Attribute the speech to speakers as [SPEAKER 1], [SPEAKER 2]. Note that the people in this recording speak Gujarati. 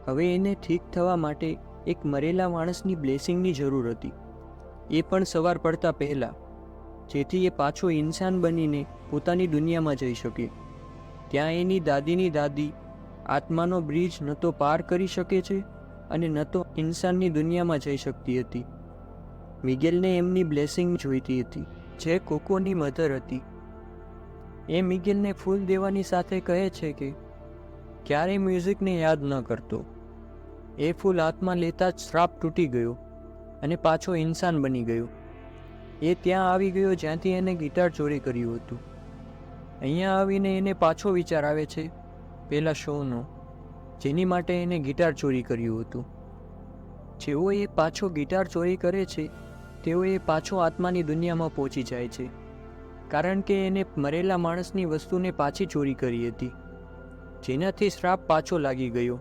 [SPEAKER 1] હવે એને ઠીક થવા માટે એક મરેલા માણસની બ્લેસિંગની જરૂર હતી, એ પણ સવાર પડતા પહેલાં, જેથી એ પાછો ઇન્સાન બનીને પોતાની દુનિયામાં જઈ શકે. ત્યાં એની દાદીની દાદી આત્માનો બ્રિજ ન તો પાર કરી શકે છે અને ન તો ઇન્સાનની દુનિયામાં જઈ શકતી હતી. મિગેલને એમની બ્લેસિંગ જોઈતી હતી, જે કોકોની મધર હતી. એ મિગેલને ફૂલ દેવાની સાથે કહે છે કે ક્યારેય મ્યુઝિકને યાદ ન કરતો. એ ફૂલ હાથમાં લેતા જ શ્રાપ તૂટી ગયો અને પાછો ઇન્સાન બની ગયો. એ ત્યાં આવી ગયો જ્યાંથી એને ગિટાર ચોરી કર્યું હતું. અહીંયા આવીને એને પાછો વિચાર આવે છે પેલા શોનો, જેની માટે એને ગિટાર ચોરી કર્યું હતું. જેવો એ પાછો ગિટાર ચોરી કરે છે તેઓ એ પાછો આત્માની દુનિયામાં પહોંચી જાય છે, કારણ કે એને મરેલા માણસની વસ્તુને પાછી ચોરી કરી હતી, જેનાથી શ્રાપ પાછો લાગી ગયો.